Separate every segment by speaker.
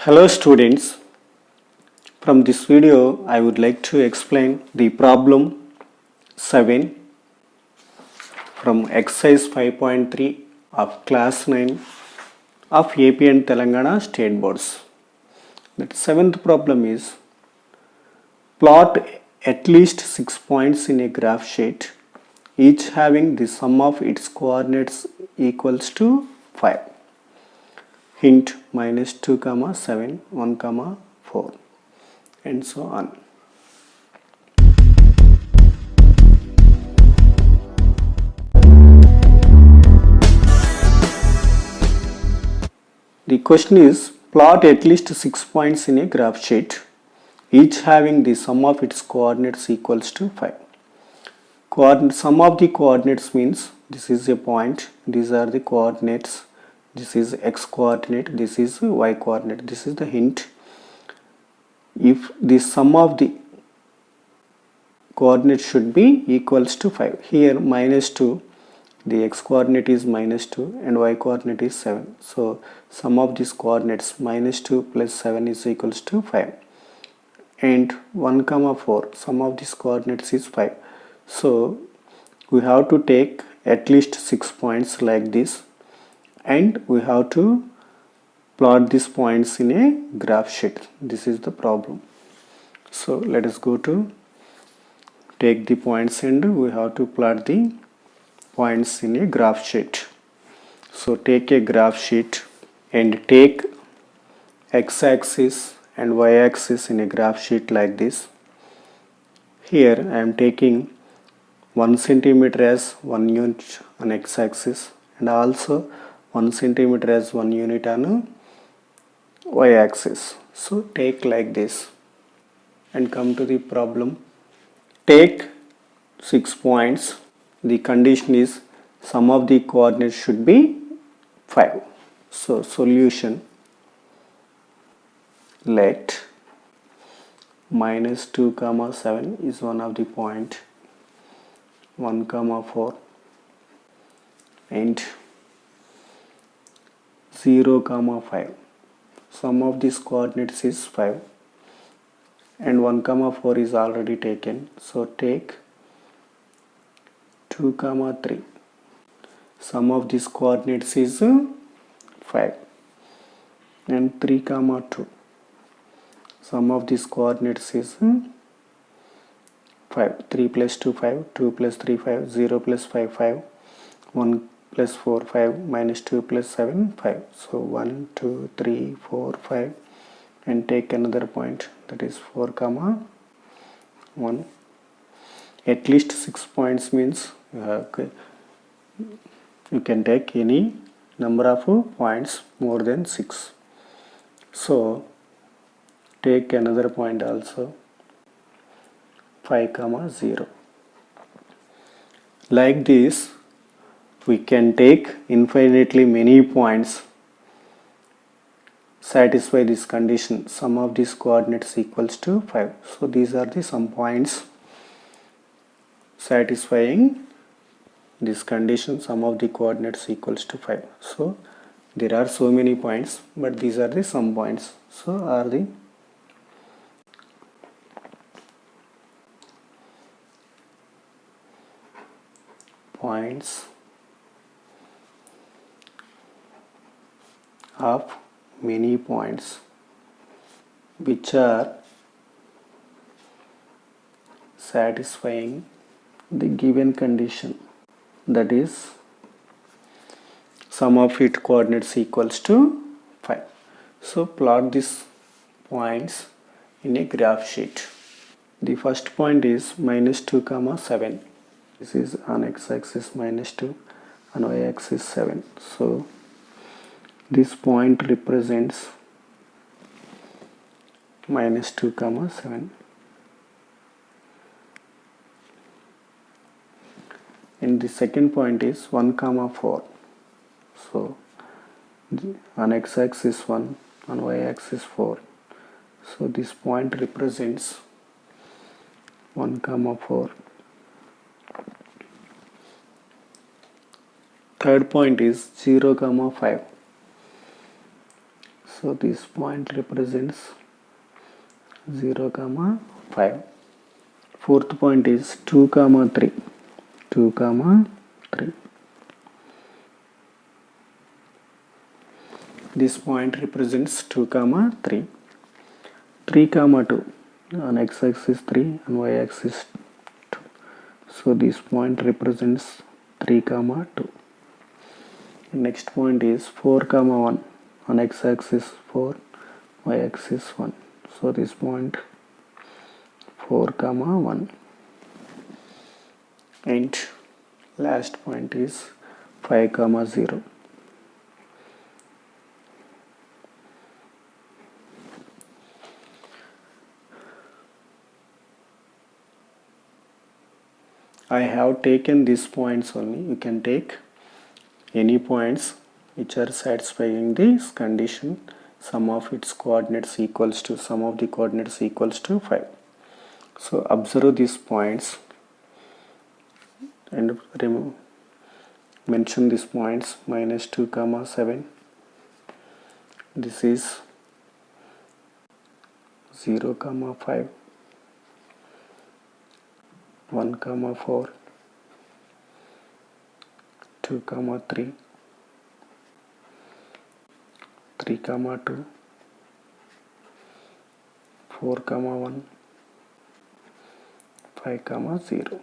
Speaker 1: Hello students, from this video I would like to explain the problem 7 from exercise 5.3 of class 9 of AP and Telangana state boards. The seventh problem is plot at least 6 points in a graph sheet, each having the sum of its coordinates equals to 5. Hint -2, 7, 1, 4 and so on. The question is plot at least 6 points in a graph sheet, each having the sum of its coordinates equals to 5. Sum of the coordinates means this is a point, these are the coordinates, this is x coordinate, this is y coordinate, this is the hint. If the sum of the coordinates should be equals to 5. Here -2, the x coordinate is -2 and y coordinate is 7. So sum of these coordinates -2 plus 7 is equals to 5. And 1, 4, sum of these coordinates is 5. So we have to take at least 6 points like this, and we have to plot these points in a graph sheet. This is the problem. So let us go to take the points and we have to plot the points in a graph sheet. So take a graph sheet and take x-axis and y-axis in a graph sheet like this. Here I am taking 1 centimeter as 1 unit on x-axis and also 1 centimeter as 1 unit on y-axis. So take like this and come to the problem. Take 6 points. The condition is sum of the coordinates should be 5. So solution, let -2, 7 is one of the point, 1, 4 and 0, 5. Sum of these coordinates is 5 and 1, 4 is already taken. So take 2, 3. Sum of these coordinates is 5 and 3, 2. Sum of these coordinates is 5. 3 plus 2, 5. 2 plus 3, 5. 0 plus 5, 5. 1 plus 4, 5. -2 plus 7, 5. So 1, 2, 3, 4, 5 and take another point, that is 4, 1. At least 6 points means you can take any number of points more than 6. So take another point also, 5, 0. Like this we can take infinitely many points, satisfy this condition, sum of these coordinates equals to 5. So these are the some points satisfying this condition, sum of the coordinates equals to 5. So there are so many points, but these are the some points. So are the points of many points which are satisfying the given condition, that is sum of its coordinates equals to 5. So plot these points in a graph sheet. The first point is -2, 7. This is on x-axis -2, on y-axis 7. So this point represents -2, 7. And the second point is 1, 4. So on x-axis 1, on y-axis 4. So this point represents 1, 4. Third point is 0, 5. So this point represents 0 comma 5. Fourth point is 2 comma 3. 2 comma 3. This point represents 2 comma 3. 3 comma 2. On x-axis 3 and y-axis 2. So this point represents 3 comma 2. Next point is 4 comma 1. On x-axis 4, y-axis 1. So this point 4 comma 1. And last point is 5 comma 0. I have taken these points only. You can take any points which are satisfying this condition. Sum of its coordinates equals to sum of the coordinates equals to 5. So observe these points and mention these points. Minus 2 comma 7. This is 0 comma 5. 1 comma 4, 2 comma 3, 3 comma 2, 4 comma 1, 5 comma 0.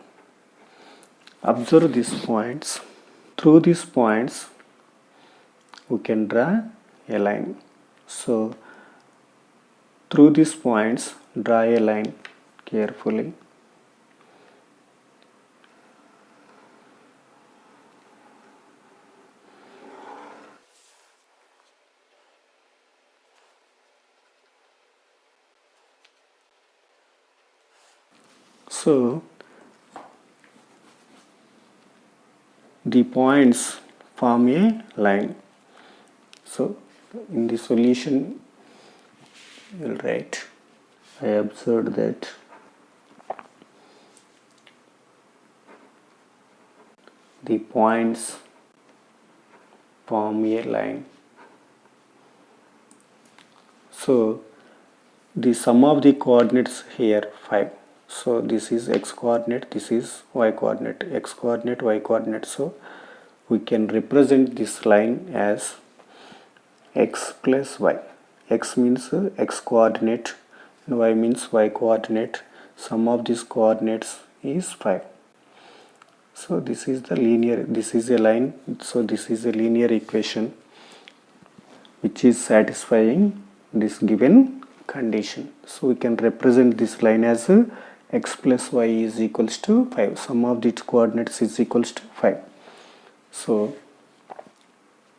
Speaker 1: Observe these points. Through these points we can draw a line. So through these points draw a line carefully. So the points form a line. So in the solution you will write, I observed that the points form a line. So the sum of the coordinates here 5. So this is x coordinate, this is y coordinate, x coordinate, y coordinate. So we can represent this line as x plus y. X means x coordinate and y means y coordinate. Sum of these coordinates is 5. So this is the linear, this is a line. So this is a linear equation which is satisfying this given condition. So we can represent this line as x plus y is equals to 5. Sum of these coordinates is equals to 5. So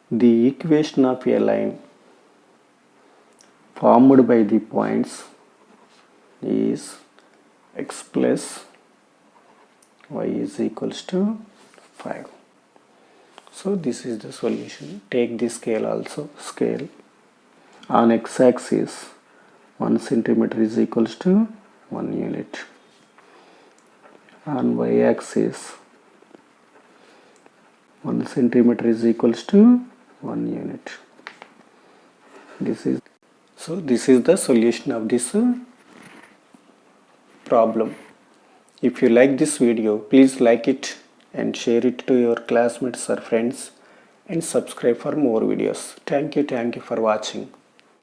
Speaker 1: the equation of a line formed by the points is x plus y is equals to 5. So this is the solution. Take the scale also. Scale on x-axis 1 centimeter is equals to 1 unit. On y-axis 1 centimeter is equals to 1 unit. This is the solution of this problem. If you like this video, please like it and share it to your classmates or friends and subscribe for more videos. Thank you for watching.